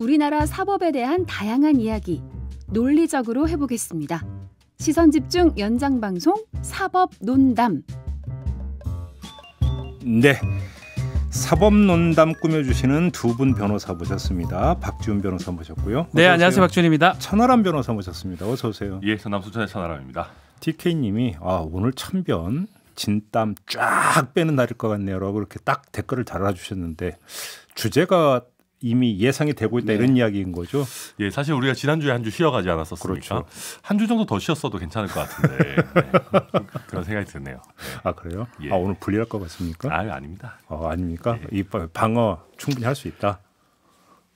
우리나라 사법에 대한 다양한 이야기 논리적으로 해보겠습니다. 시선집중 연장방송 사법논담. 네, 사법논담 꾸며주시는 두 분 변호사 모셨습니다. 박지훈 변호사 모셨고요. 네, 안녕하세요. 박지훈입니다. 천하람 변호사 모셨습니다. 어서 오세요. 예, 전남 순천의 천하람입니다. TK님이 오늘 천변 진땀 쫙 빼는 날일 것 같네요라고 이렇게 딱 댓글을 달아주셨는데 주제가 이미 예상이 되고 있다. 네. 이런 이야기인 거죠. 예, 사실 우리가 지난주에 한 주 쉬어가지 않았었습니까? 그렇죠. 한 주 정도 더 쉬었어도 괜찮을 것 같은데 네. 그런 생각이 드네요. 네. 아, 그래요? 예. 오늘 불리할 것 같습니까? 아닙니다. 아닙니까? 예. 이 방어 충분히 할 수 있다.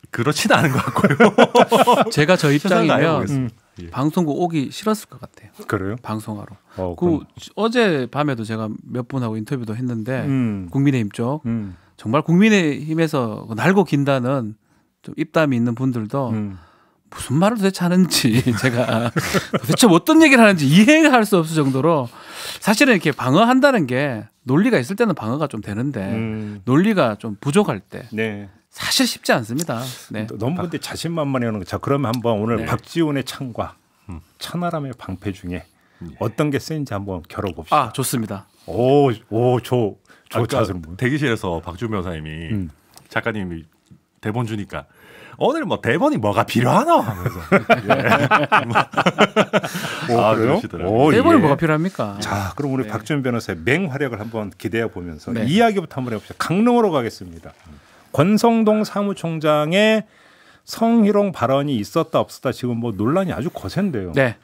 그렇지는 않은 것 같고요. 제가 저 입장이면 예. 방송국 오기 싫었을 것 같아요. 그래요? 방송하러. 그럼. 어제 밤에도 제가 몇 분하고 인터뷰도 했는데 국민의힘 쪽 정말 국민의힘에서 날고 긴다는 좀 입담이 있는 분들도 무슨 말을 도대체 하는지 제가 도대체 어떤 얘기를 하는지 이해할 수 없을 정도로 사실은 이렇게 방어한다는 게 논리가 있을 때는 방어가 좀 되는데 논리가 좀 부족할 때 네. 사실 쉽지 않습니다. 네. 너무 근데 자신만만해하는 거. 자, 그러면 한번 오늘 네. 박지훈의 창과 천하람의 방패 중에 어떤 게 센지 한번 겨뤄봅시다. 좋습니다. 저 자세는 뭐. 대기실에서 박지훈 변호사님이 작가님이 대본 주니까 오늘 뭐 대본이 뭐가 필요하나 하면서 그래요? 대본이 예. 뭐가 필요합니까? 자, 그럼 우리 박지훈 변호사의 맹활약을 한번 기대해 보면서 네. 이야기부터 한번 해봅시다. 강릉으로 가겠습니다. 권성동 사무총장의 성희롱 발언이 있었다 없었다 지금 뭐 논란이 아주 거센데요. 네.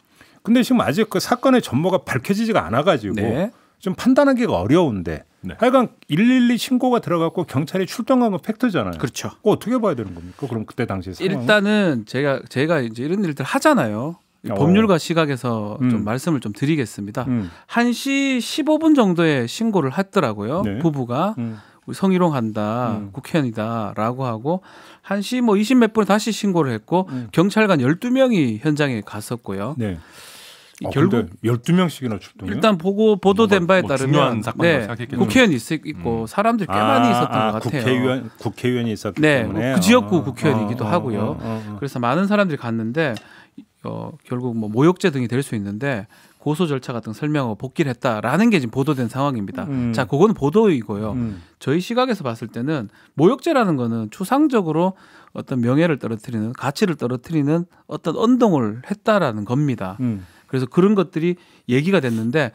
근데 지금 아직 그 사건의 전모가 밝혀지지가 않아가지고 네. 좀 판단하기가 어려운데 네. 하여간 112 신고가 들어갔고 경찰이 출동한 건 팩트잖아요. 그렇죠. 그거 어떻게 봐야 되는 겁니까? 그럼 그때 당시 상황은? 일단은 제가 이제 이런 일들 하잖아요. 법률가 시각에서 좀 말씀을 좀 드리겠습니다. 1시 15분 정도에 신고를 했더라고요. 네. 부부가 우리 성희롱한다, 국회의원이다라고 하고 1시 뭐 20 몇 분에 다시 신고를 했고 경찰관 12명이 현장에 갔었고요. 네. 결국 12명씩이나 출동해요? 일단 보도된 바에 따르면 중요한 사건이라고 생각했겠네요. 국회의원이 있고 사람들이 꽤 많이 있었던 것 같아요. 국회의원이 있었기 네, 때문에 그 지역구 국회의원이기도 하고요. 그래서 많은 사람들이 갔는데 결국 뭐 모욕죄 등이 될 수 있는데 고소 절차 같은 거 설명하고 복귀를 했다라는 게 지금 보도된 상황입니다. 자, 그거는 보도이고요. 저희 시각에서 봤을 때는 모욕죄라는 거는 추상적으로 어떤 명예를 떨어뜨리는 가치를 떨어뜨리는 어떤 언동을 했다라는 겁니다. 그래서 그런 것들이 얘기가 됐는데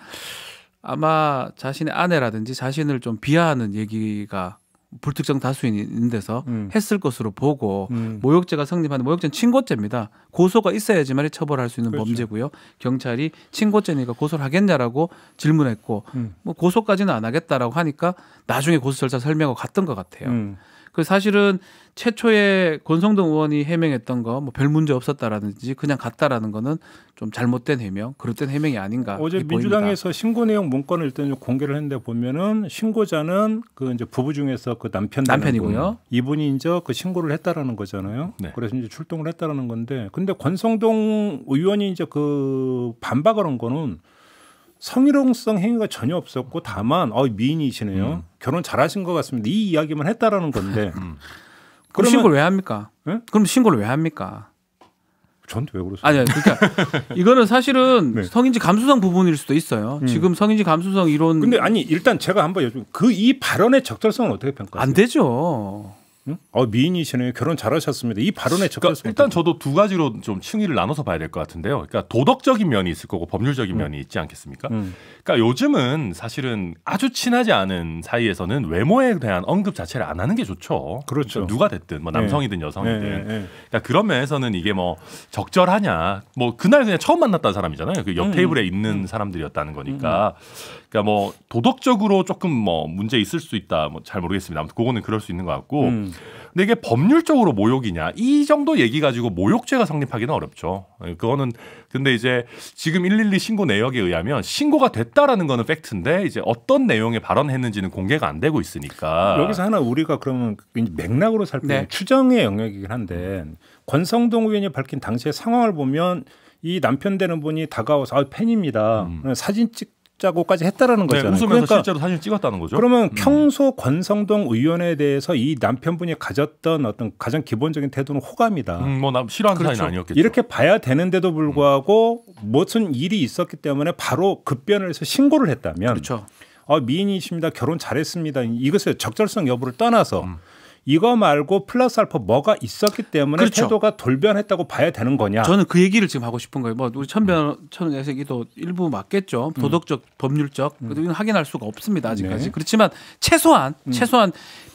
아마 자신의 아내라든지 자신을 좀 비하하는 얘기가 불특정 다수인 있는 데서 했을 것으로 보고 모욕죄가 성립하는 모욕죄는 친고죄입니다. 고소가 있어야지만 처벌할 수 있는 그렇죠. 범죄고요. 경찰이 친고죄니까 고소를 하겠냐라고 질문했고 뭐 고소까지는 안 하겠다라고 하니까 나중에 고소 절차 설명하고 갔던 것 같아요. 그 사실은 최초에 권성동 의원이 해명했던 거 뭐 별 문제 없었다라든지 그냥 갔다라는 거는 좀 잘못된 해명, 그릇된 해명이 아닌가. 어제 보입니다. 민주당에서 신고 내용 문건을 일단 좀 공개를 했는데 보면은 신고자는 그 이제 부부 중에서 그 남편이고요. 이분이 이제 그 신고를 했다라는 거잖아요. 네. 그래서 이제 출동을 했다라는 건데, 근데 권성동 의원이 이제 그 반박을 한 거는 성희롱성 행위가 전혀 없었고 다만 미인이시네요. 결혼 잘하신 것 같습니다. 이 이야기만 했다라는 건데. 그럼 신고를 왜 합니까? 네? 그럼 신고를 왜 합니까? 저한테 왜 그러세요? 아니, 그러니까 이거는 사실은 네. 성인지 감수성 부분일 수도 있어요. 지금 성인지 감수성 이론. 근데 아니 일단 제가 한번 여쭤. 이 발언의 적절성은 어떻게 평가하세요? 안 되죠. 응? 미인이시네요. 결혼 잘하셨습니다. 이 발언의 적절성. 그러니까 일단 저도 두 가지로 좀 층위를 나눠서 봐야 될 것 같은데요. 그러니까 도덕적인 면이 있을 거고 법률적인 면이 있지 않겠습니까? 그러니까 요즘은 사실은 아주 친하지 않은 사이에서는 외모에 대한 언급 자체를 안 하는 게 좋죠. 그렇죠. 그러니까 누가 됐든 뭐 남성이든 여성이든. 네. 그러니까 그런 면에서는 이게 뭐 적절하냐. 뭐 그날 그냥 처음 만났다는 사람이잖아요. 그 옆 테이블에 있는 사람들이었다는 거니까. 그러니까 뭐 도덕적으로 조금 뭐 문제 있을 수 있다. 뭐 잘 모르겠습니다. 아무튼 그거는 그럴 수 있는 것 같고. 근데 이게 법률적으로 모욕이냐 이 정도 얘기 가지고 모욕죄가 성립하기는 어렵죠. 그거는 근데 이제 지금 112 신고 내역에 의하면 신고가 됐다라는 거는 팩트인데 이제 어떤 내용의 발언했는지는 공개가 안 되고 있으니까 여기서 하나 우리가 그러면 맥락으로 살펴보면 추정의 영역이긴 한데 권성동 의원이 밝힌 당시의 상황을 보면 이 남편 되는 분이 다가와서 팬입니다. 사진 찍자고까지 했다라는 거잖아요. 웃으면서 그러니까 실제로 사진 찍었다는 거죠. 그러면 평소 권성동 의원에 대해서 이 남편분이 가졌던 어떤 가장 기본적인 태도는 호감이다. 뭐 나 싫어하는 그렇죠. 사이는 아니었겠죠. 이렇게 봐야 되는데도 불구하고 무슨 일이 있었기 때문에 바로 급변을 해서 신고를 했다면 그렇죠. 미인이십니다. 결혼 잘했습니다. 이것의 적절성 여부를 떠나서 이거 말고 플러스 알파 뭐가 있었기 때문에 그렇죠. 태도가 돌변했다고 봐야 되는 거냐. 저는 그 얘기를 지금 하고 싶은 거예요. 뭐 우리 천변의 얘기도 일부 맞겠죠. 도덕적, 법률적 이건 확인할 수가 없습니다. 아직까지. 네. 그렇지만 최소한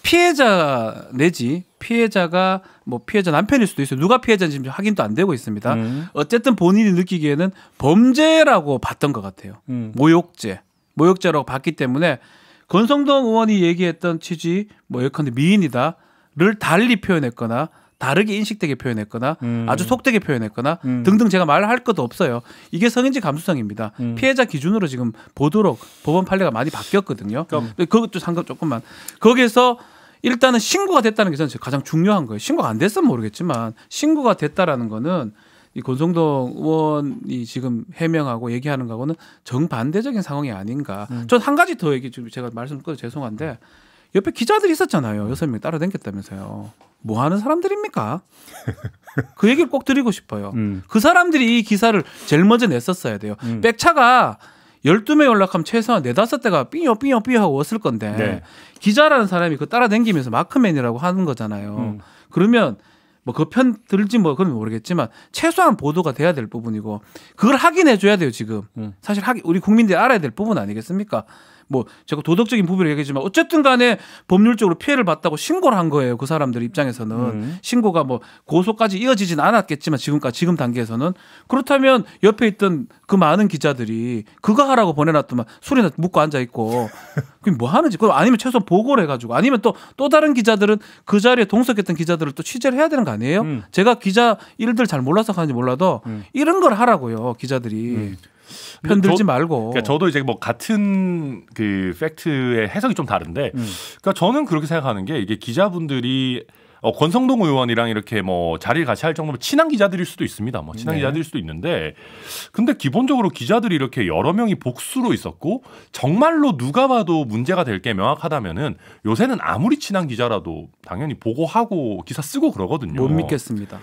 피해자 내지 피해자가 뭐 피해자 남편일 수도 있어요. 누가 피해자인지 지금 확인도 안 되고 있습니다. 어쨌든 본인이 느끼기에는 범죄라고 봤던 것 같아요. 모욕죄라고 봤기 때문에 권성동 의원이 얘기했던 취지 뭐 예컨대 미인이다를 달리 표현했거나 다르게 인식되게 표현했거나 아주 속되게 표현했거나 등등 제가 말할 것도 없어요. 이게 성인지 감수성입니다. 피해자 기준으로 지금 보도록 법원 판례가 많이 바뀌었거든요. 그것도 상관 조금만. 거기에서 일단은 신고가 됐다는 게 저는 가장 중요한 거예요. 신고가 안 됐으면 모르겠지만 신고가 됐다라는 거는 이 권성동 의원이 지금 해명하고 얘기하는 거하고는 정반대적인 상황이 아닌가. 전 한 가지 더 얘기 좀 제가 말씀드려서 죄송한데 옆에 기자들이 있었잖아요. 6명 따라다녔다면서요. 뭐 하는 사람들입니까? 그 얘기를 꼭 드리고 싶어요. 그 사람들이 이 기사를 제일 먼저 냈었어야 돼요. 백차가 12명 연락하면 최소한 4-5대가 삐요 하고 왔을 건데 네. 기자라는 사람이 그 따라다니면서 마크맨이라고 하는 거잖아요. 그러면 뭐 그 편 들지 뭐 그건 모르겠지만 최소한 보도가 돼야 될 부분이고 그걸 확인해 줘야 돼요 지금. 사실 우리 국민들이 알아야 될 부분 아니겠습니까? 뭐 제가 도덕적인 부분을 얘기하지만 어쨌든 간에 법률적으로 피해를 봤다고 신고를 한 거예요. 그 사람들 입장에서는 신고가 뭐 고소까지 이어지진 않았겠지만 지금 단계에서는 그렇다면 옆에 있던 그 많은 기자들이 그거 하라고 보내놨더만 술이나 묻고 앉아 있고 그게 뭐 하는지 그럼 아니면 최소한 보고를 해가지고 아니면 또 다른 기자들은 그 자리에 동석했던 기자들을 또 취재를 해야 되는 거 아니에요? 제가 기자 일들 잘 몰라서 하는지 몰라도 이런 걸 하라고요 기자들이. 편들지 말고. 그러니까 저도 이제 뭐 같은 그 팩트의 해석이 좀 다른데, 그러니까 저는 그렇게 생각하는 게 이게 기자분들이 권성동 의원이랑 이렇게 뭐 자리를 같이 할 정도면 친한 기자들일 수도 있습니다. 뭐 친한 기자들일 수도 있는데, 근데 기본적으로 기자들이 이렇게 여러 명이 복수로 있었고 정말로 누가 봐도 문제가 될 게 명확하다면은 요새는 아무리 친한 기자라도 당연히 보고하고 기사 쓰고 그러거든요. 못 믿겠습니다.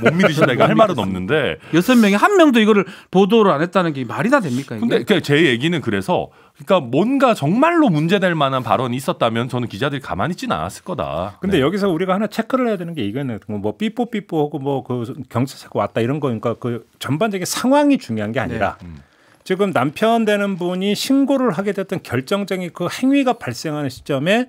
못 믿으신다 이거 할 말은 없는데 6명이 한 명도 이거를 보도를 안 했다는 게 말이나 됩니까? 이게? 근데 제 얘기는 그래서 그러니까 뭔가 정말로 문제될 만한 발언이 있었다면 저는 기자들이 가만히 있지는 않았을 거다. 근데 여기서 우리가 하나 체크를 해야 되는 게 이거는 뭐 삐뽀하고 뭐 그 경찰차가 왔다 이런 거니까 그 전반적인 상황이 중요한 게 아니라 지금 남편 되는 분이 신고를 하게 됐던 결정적인 그 행위가 발생하는 시점에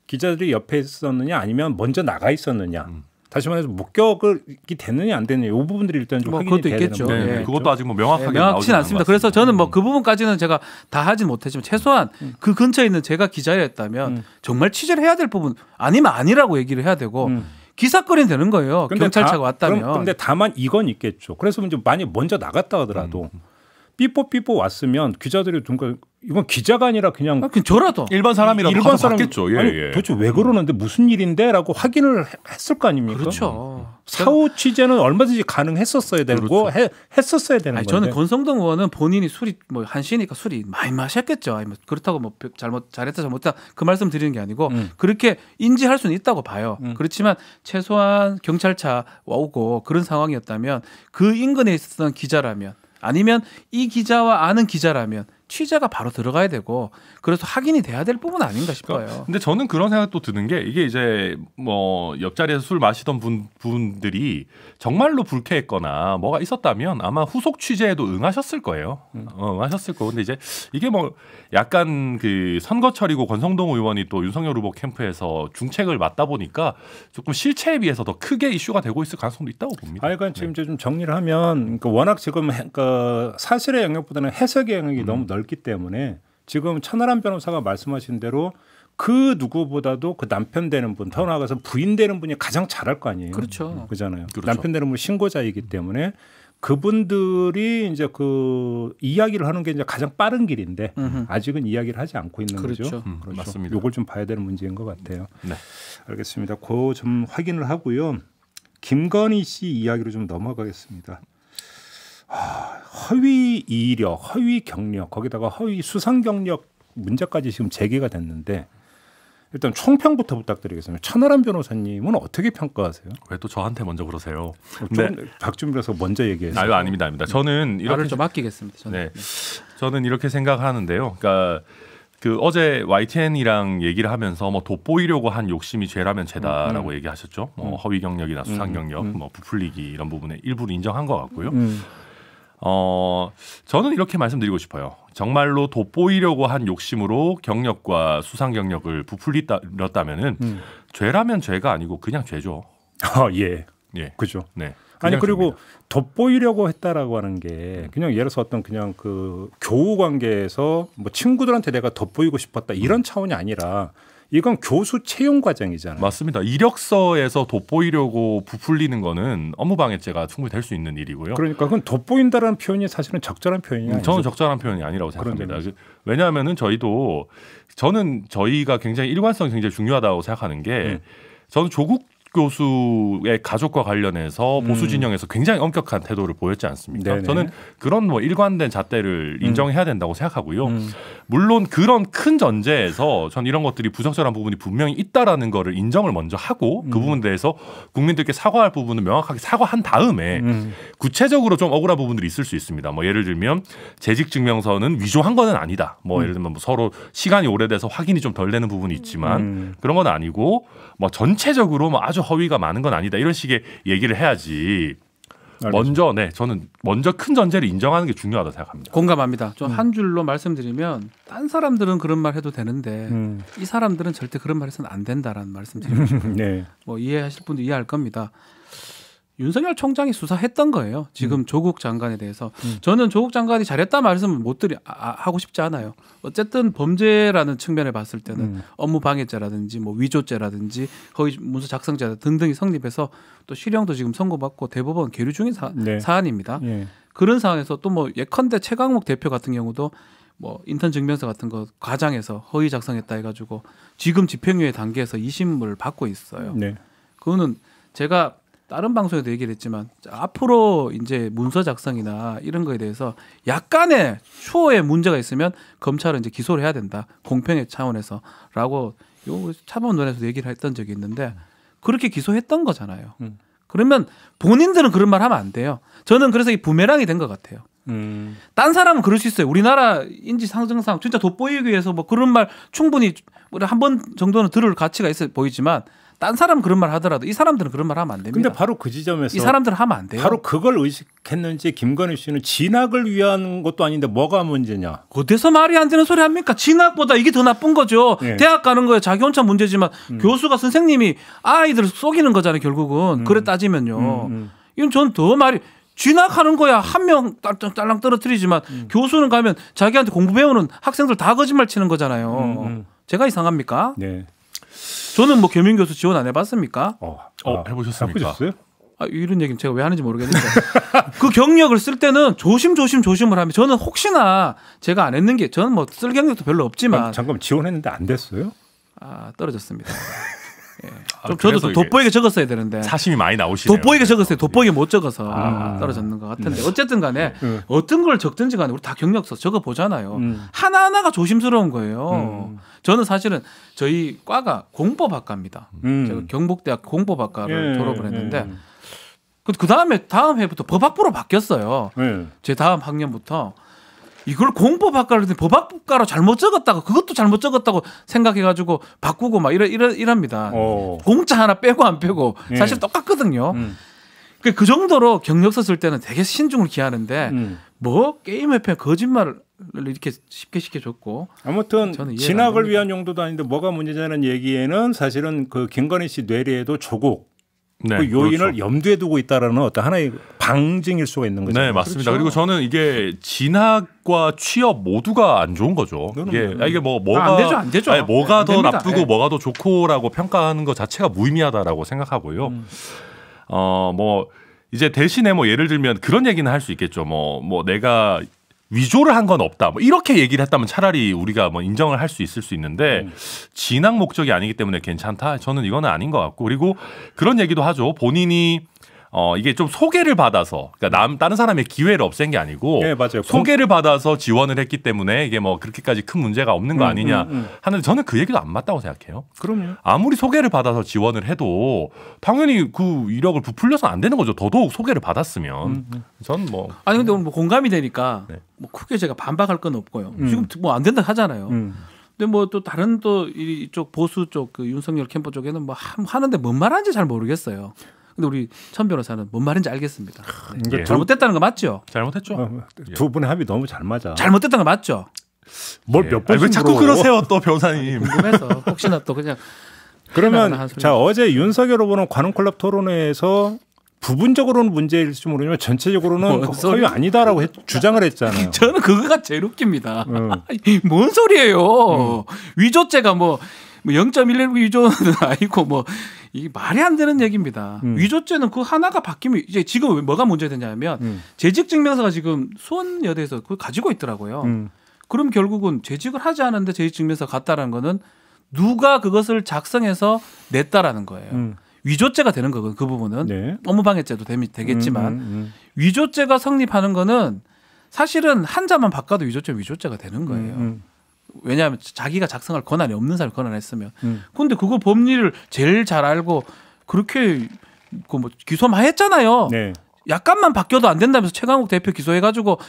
기자들이 옆에 있었느냐 아니면 먼저 나가 있었느냐. 다시 말해서 목격이 됐느냐 안 됐느냐 이 부분들이 일단 좀 확인이 돼야 있겠죠. 되는 거예요. 네. 그것도 아직 뭐 명확하게 명확치 않습니다. 그래서 저는 뭐 그 부분까지는 제가 다 하진 못했지만 최소한 그 근처에 있는 제가 기자였다면 정말 취재를 해야 될 부분 아니면 아니라고 얘기를 해야 되고 기사거리는 되는 거예요. 경찰차가 왔다면. 그런데 다만 이건 있겠죠. 그래서 이제 만약 먼저 나갔다 하더라도 삐뽀 왔으면 기자들이 이건 기자가 아니라 그냥 저라도 일반 사람이라도 일반 사람 봤겠죠. 예, 아니, 예. 도대체 왜 그러는데 무슨 일인데라고 확인을 했을 거 아닙니까? 그렇죠. 사후 취재는 얼마든지 가능했었어야 되고 그렇죠. 했었어야 되는 건데. 저는 권성동 의원은 본인이 술이 뭐 한시니까 술이 많이 마셨겠죠. 아니 뭐 그렇다고 뭐 잘했다 잘못했다 그 말씀 드리는 게 아니고 그렇게 인지할 수는 있다고 봐요. 그렇지만 최소한 경찰차 오고 그런 상황이었다면 그 인근에 있었던 기자라면 아니면 이 기자와 아는 기자라면 취재가 바로 들어가야 되고 그래서 확인이 돼야 될 부분 아닌가 싶어요. 근데 저는 그런 생각도 드는 게 이게 이제 뭐 옆자리에서 술 마시던 분들이 정말로 불쾌했거나 뭐가 있었다면 아마 후속 취재에도 응하셨을 거예요. 응하셨을 거고. 근데 이제 이게 뭐 약간 그 선거철이고 권성동 의원이 또 윤석열 후보 캠프에서 중책을 맡다 보니까 조금 실체에 비해서 더 크게 이슈가 되고 있을 가능성도 있다고 봅니다. 그러니까 지금 이제 좀 정리를 하면 그러니까 워낙 지금 사실의 영역보다는 해석의 영역이 너무 넓기 때문에 지금 천하람 변호사가 말씀하신 대로 그 누구보다도 그 남편 되는 분, 더 나아가서 부인 되는 분이 가장 잘할 거 아니에요. 그렇죠. 그잖아요. 그렇죠. 남편 되는 분 신고자이기 때문에 그분들이 이제 그 이야기를 하는 게 이제 가장 빠른 길인데 아직은 이야기를 하지 않고 있는 그렇죠. 거죠. 그렇죠. 맞습니다. 요걸 좀 봐야 되는 문제인 것 같아요. 네. 알겠습니다. 그 좀 확인을 하고요. 김건희 씨 이야기로 좀 넘어가겠습니다. 허위 이력, 허위 경력, 거기다가 허위 수상 경력 문제까지 지금 제기가 됐는데 일단 총평부터 부탁드리겠습니다. 천하람 변호사님은 어떻게 평가하세요? 왜 또 저한테 먼저 그러세요? 네. 박준민 변호사 먼저 얘기해주세요. 아닙니다. 저는 이렇게 말을 좀 아끼겠습니다. 저는. 네, 저는 이렇게 생각하는데요. 그러니까 그 어제 YTN이랑 얘기를 하면서 뭐 돋보이려고 한 욕심이 죄라면 죄다라고 얘기하셨죠. 뭐 허위 경력이나 수상 경력, 뭐 부풀리기 이런 부분에 일부를 인정한 것 같고요. 저는 이렇게 말씀드리고 싶어요. 정말로 돋보이려고 한 욕심으로 경력과 수상 경력을 부풀렸다면은 죄라면 죄가 아니고 그냥 죄죠. 예, 예, 그죠. 네. 아니 그리고 죄입니다. 돋보이려고 했다라고 하는 게 그냥 예를 들어서 어떤 그냥 그 교우 관계에서 뭐 친구들한테 내가 돋보이고 싶었다 이런 차원이 아니라 이건 교수 채용 과정이잖아요. 맞습니다. 이력서에서 돋보이려고 부풀리는 거는 업무방해죄가 충분히 될 수 있는 일이고요. 그러니까 그건 돋보인다라는 표현이 사실은 적절한 표현이 아니죠. 저는 적절한 표현이 아니라고 생각합니다. 왜냐하면은 저는 저희가 굉장히 일관성이 굉장히 중요하다고 생각하는 게 저는 조국 교수의 가족과 관련해서 보수 진영에서 굉장히 엄격한 태도를 보였지 않습니까? 네네. 저는 그런 뭐 일관된 잣대를 인정해야 된다고 생각하고요. 물론 그런 큰 전제에서 전 이런 것들이 부적절한 부분이 분명히 있다라는 거를 인정을 먼저 하고 그 부분에 대해서 국민들께 사과할 부분은 명확하게 사과한 다음에 구체적으로 좀 억울한 부분들이 있을 수 있습니다. 뭐 예를 들면 재직 증명서는 위조한 건 아니다. 뭐 예를 들면 뭐 서로 시간이 오래돼서 확인이 좀 덜 되는 부분이 있지만 그런 건 아니고 뭐 전체적으로 뭐 아주 허위가 많은 건 아니다. 이런 식의 얘기를 해야지. 저는 먼저 큰 전제를 인정하는 게 중요하다고 생각합니다. 공감합니다. 좀 한 줄로 말씀드리면 딴 사람들은 그런 말 해도 되는데 이 사람들은 절대 그런 말 해서는 안 된다라는 말씀드리고 싶어요. 네. 뭐 이해하실 분도 이해할 겁니다. 윤석열 총장이 수사했던 거예요. 지금 조국 장관에 대해서. 저는 조국 장관이 잘했다 말씀을 하고 싶지 않아요. 어쨌든 범죄라는 측면에 봤을 때는 업무 방해죄라든지 뭐 위조죄라든지 허위 문서 작성죄 등등이 성립해서 또 실형도 지금 선고받고 대법원 계류 중인 사안입니다. 예. 그런 상황에서 또 뭐 예컨대 최강목 대표 같은 경우도 뭐 인턴 증명서 같은 거 과장해서 허위 작성했다 해가지고 지금 집행유예 단계에서 2심을 받고 있어요. 네. 그거는 제가 다른 방송에도 얘기를 했지만 앞으로 이제 문서 작성이나 이런 거에 대해서 약간의 추호의 문제가 있으면 검찰은 이제 기소를 해야 된다. 공평의 차원에서라고 요 차범원에서도 얘기를 했던 적이 있는데 그렇게 기소했던 거잖아요. 그러면 본인들은 그런 말 하면 안 돼요. 저는 그래서 이 부메랑이 된 것 같아요. 딴 사람은 그럴 수 있어요. 우리나라 인지 상정상 진짜 돋보이기 위해서 뭐 그런 말 충분히 한 번 정도는 들을 가치가 있어 보이지만 딴 사람 그런 말 하더라도 이 사람들은 그런 말 하면 안 됩니다. 근데 바로 그 지점에서 이 사람들은 하면 안 돼요. 바로 그걸 의식했는지 김건희 씨는 진학을 위한 것도 아닌데 뭐가 문제냐? 어디서 말이 안 되는 소리 합니까? 진학보다 이게 더 나쁜 거죠. 네. 대학 가는 거에 자기 혼자 문제지만 교수가 선생님이 아이들을 속이는 거잖아요. 결국은 그래 따지면요. 이건 전 더 말이 진학하는 거야 한 명 딸랑 떨어뜨리지만 교수는 가면 자기한테 공부 배우는 학생들 다 거짓말 치는 거잖아요. 제가 이상합니까? 네. 저는 뭐 겸임교수 지원 안 해봤습니까? 해보셨습니까? 해보셨어요? 이런 얘기는 제가 왜 하는지 모르겠는데 그 경력을 쓸 때는 조심을 하면 저는 혹시나 제가 안 했는 게 저는 뭐 쓸 경력도 별로 없지만 잠깐 지원했는데 안 됐어요? 떨어졌습니다. 예. 저도 돋보이게 적었어야 되는데 사심이 많이 나오시네요. 돋보이게 적었어요. 돋보이게 못 적어서 떨어졌는 것 같은데 어쨌든 간에 어떤 걸 적든지 간에 우리 다 경력서 적어보잖아요. 하나하나가 조심스러운 거예요. 저는 사실은 저희 과가 공법학과입니다. 제가 경북대학 공법학과를 졸업을 했는데 그 다음 해부터 법학부로 바뀌었어요. 제 다음 학년부터 이걸 공법학과를 법학과로 잘못 적었다고 그것도 잘못 적었다고 생각해가지고 바꾸고 막 이랍니다. 공짜 하나 빼고 안 빼고 사실 똑같거든요. 그 정도로 경력서 쓸 때는 되게 신중을 기하는데 뭐 게임 협회 거짓말을 이렇게 쉽게 줬고 아무튼 진학을 위한 용도도 아닌데 뭐가 문제냐는 얘기에는 사실은 그 김건희 씨 뇌리에도 조국 네, 그 요인을 그렇죠. 염두에 두고 있다라는 어떤 하나의 방증일 수가 있는 거죠. 네, 맞습니다. 그렇죠. 그리고 저는 이게 진학과 취업 모두가 안 좋은 거죠. 이게 뭐가 안 되죠. 아니, 뭐가 더 됩니다. 나쁘고 뭐가 더 좋고라고 평가하는 것 자체가 무의미하다라고 생각하고요. 뭐 이제 대신에 뭐 예를 들면 그런 얘기는 할 수 있겠죠. 뭐 내가 위조를 한 건 없다. 뭐 이렇게 얘기를 했다면 차라리 우리가 뭐 인정을 할 수 있을 수 있는데 진학 목적이 아니기 때문에 괜찮다. 저는 이거는 아닌 것 같고 그리고 그런 얘기도 하죠. 본인이 이게 좀 소개를 받아서 그러니까 다른 사람의 기회를 없앤 게 아니고 네, 맞아요. 소개를 받아서 지원을 했기 때문에 이게 뭐 그렇게까지 큰 문제가 없는 거 아니냐 하는데 저는 그 얘기도 안 맞다고 생각해요. 그럼요. 아무리 소개를 받아서 지원을 해도 당연히 그 이력을 부풀려서 안 되는 거죠. 더더욱 소개를 받았으면. 전 뭐 아니 근데 오늘 뭐 공감이 되니까 네. 뭐 크게 제가 반박할 건 없고요. 지금 뭐 안 된다 하잖아요. 근데 뭐 또 다른 또 이쪽 보수 쪽 그 윤석열 캠프 쪽에는 뭐 하는데 뭔 말하는지 잘 모르겠어요. 근데 우리 천 변호사는 뭔 말인지 알겠습니다. 네. 예. 잘못됐다는 거 맞죠? 잘못했죠. 두 분의 합이 너무 잘 맞아. 잘못됐다는 거 맞죠? 뭘 몇 번 왜 자꾸 그러세요, 또 변호사님? 궁금해서 혹시나 또 그냥 그러면 자 어제 윤석열 후보는 관훈클럽 토론회에서 부분적으로는 문제일지 모르지만 전체적으로는 거의 아니다라고 주장을 했잖아요. 저는 그거가 제일 웃깁니다. 뭔 소리예요? 위조죄가 뭐 0.11 위조는 아니고 뭐 이게 말이 안 되는 얘기입니다. 위조죄는 그 하나가 바뀌면 이제 지금 뭐가 문제되냐면 재직증명서가 지금 수원여대에서 그걸 가지고 있더라고요. 그럼 결국은 재직을 하지 않은데 재직증명서 갔다라는 거는 누가 그것을 작성해서 냈다라는 거예요. 위조죄가 되는 거거든요. 그 부분은 네. 업무방해죄도 되겠지만 위조죄가 성립하는 거는 사실은 한자만 바꿔도 위조죄가 되는 거예요. 왜냐하면 자기가 작성할 권한이 없는 사람이 권한했으면. 그런데 그거 법리를 제일 잘 알고 그렇게 그 뭐 기소만 했잖아요. 네. 약간만 바뀌어도 안 된다면서 최강욱 대표 기소해가지고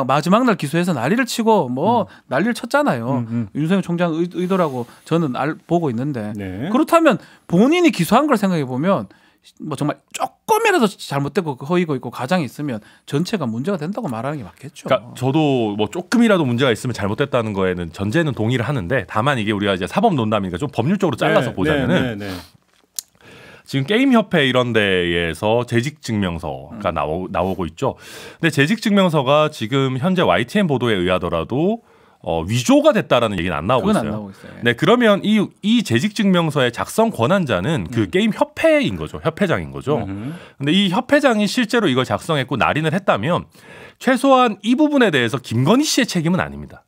마지막 날 기소해서 난리를 치고 뭐 난리를 쳤잖아요. 윤석열 총장 의도라고 저는 보고 있는데 네. 그렇다면 본인이 기소한 걸 생각해 보면 뭐 정말 조금이라도 잘못되고 허위고 있고 가장이 있으면 전체가 문제가 된다고 말하는 게 맞겠죠. 그러니까 저도 뭐 조금이라도 문제가 있으면 잘못됐다는 거에는 전제는 동의를 하는데 다만 이게 우리가 이제 사법 논담이니까 좀 법률적으로 잘라서 보자면은 지금 게임협회 이런 데에서 재직증명서가 나오고 있죠. 근데 재직증명서가 지금 현재 YTN 보도에 의하더라도 위조가 됐다라는 얘기는 안 나오고 있어요. 안 나오고 있어요. 네, 그러면 이 재직증명서의 작성 권한자는 그 게임 협회인 거죠. 협회장인 거죠. 근데 이 협회장이 실제로 이걸 작성했고 날인을 했다면 최소한 이 부분에 대해서 김건희 씨의 책임은 아닙니다.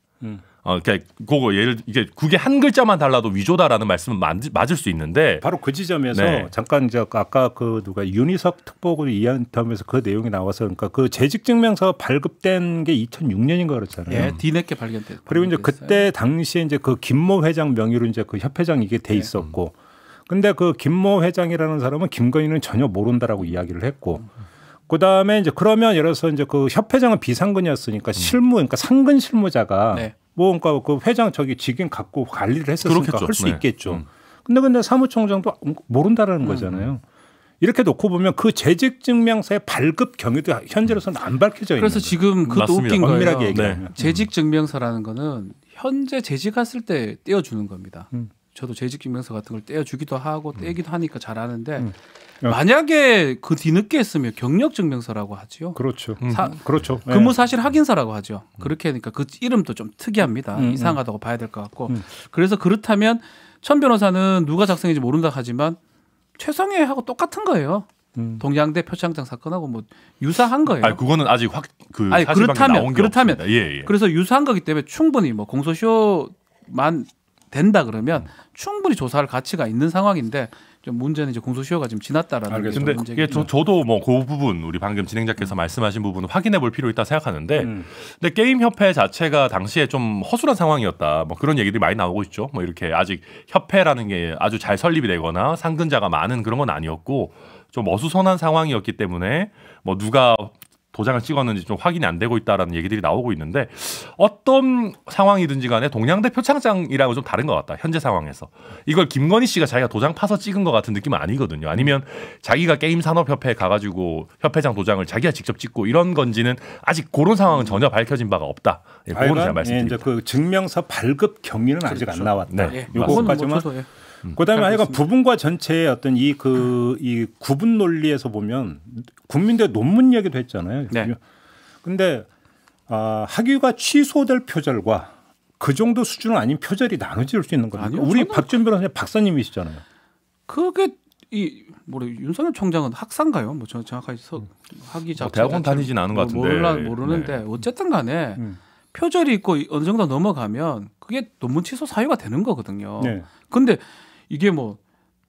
그러니까 그거 이게 국에 한 글자만 달라도 위조다라는 말씀은 맞을 수 있는데 바로 그 지점에서 네. 잠깐 이제 아까 그 누가 윤희석 특보고 이야기하면서 그 내용이 나와서 그러니까 그 재직증명서 발급된 게 2006년인가 그렇잖아요. 예, 뒤늦게 발견됐고 그리고 이제 그때 당시에 이제 그 김모 회장 명의로 이제 그 협회장 이게 돼 있었고, 근데 그 김모 회장이라는 사람은 김건희는 전혀 모른다라고 이야기를 했고. 그 다음에 이제 그러면 예를 들어서 이제 그 협회장은 비상근이었으니까 실무, 그러니까 상근 실무자가 네. 뭐 그러니까 그 회장 저기 직인 갖고 관리를 했었으니까 할 수 네. 있겠죠. 근데 사무총장도 모른다라는 거잖아요. 이렇게 놓고 보면 그 재직증명서의 발급 경위도 현재로서는 안 밝혀져 있는 그래서 거예요. 지금 그것도 맞습니다. 웃긴 거예요. 엄밀하게 얘기하면. 재직증명서라는 거는 현재 재직했을 때 떼어주는 겁니다. 저도 재직증명서 같은 걸 떼어주기도 하고 떼기도 하니까 잘 아는데 만약에 그 뒤늦게 했으면 경력증명서라고 하죠. 그렇죠. 그렇죠. 근무사실 확인서라고 하죠. 그렇게 하니까 그 이름도 좀 특이합니다. 이상하다고 봐야 될 것 같고. 그래서 그렇다면 천 변호사는 누가 작성인지 모른다 하지만 최성애하고 똑같은 거예요. 동양대 표창장 사건하고 뭐 유사한 거예요. 아니, 그거는 아직 사실관계 나온 게 그렇다면 없습니다. 예. 그래서 유사한 거기 때문에 충분히 뭐 공소시효만 된다 그러면 충분히 조사할 가치가 있는 상황인데 좀 문제는 이제 공소시효가 지금 지났다라는 게 근데 이게 저도 뭐 그 부분 우리 방금 진행자께서 말씀하신 부분은 확인해 볼 필요 있다 생각하는데 근데 게임 협회 자체가 당시에 좀 허술한 상황이었다 뭐 그런 얘기들이 많이 나오고 있죠. 뭐 이렇게 아직 협회라는 게 아주 잘 설립이 되거나 상근자가 많은 그런 건 아니었고 좀 어수선한 상황이었기 때문에 뭐 누가 도장을 찍었는지 좀 확인이 안 되고 있다라는 얘기들이 나오고 있는데 어떤 상황이든지 간에 동양대 표창장이라고 좀 다른 것 같다. 현재 상황에서. 이걸 김건희 씨가 자기가 도장 파서 찍은 것 같은 느낌은 아니거든요. 아니면 자기가 게임산업협회에 가가지고 협회장 도장을 자기가 직접 찍고 이런 건지는 아직 그런 상황은 전혀 밝혀진 바가 없다. 예, 그거는 제가 말씀드립니다. 이제 그 증명서 발급 경위는 아직 안 나왔다. 네. 요거까지만. 그다음에 하여간 부분과 전체의 어떤 이 구분 논리에서 보면 국민대 논문 얘기도 했잖아요. 네. 근데 학위가 취소될 표절과 그 정도 수준은 아닌 표절이 나눠질 수 있는 겁니다. 아니요, 우리 박준 변호사님 박사님이시잖아요. 그게 윤석열 총장은 학사인가요? 뭐 정확하게 학위 자체 대학원 다니진 않은 것 같은데 모르는데 네. 어쨌든 간에 표절이 있고 어느 정도 넘어가면 그게 논문 취소 사유가 되는 거거든요. 네. 근데 이게 뭐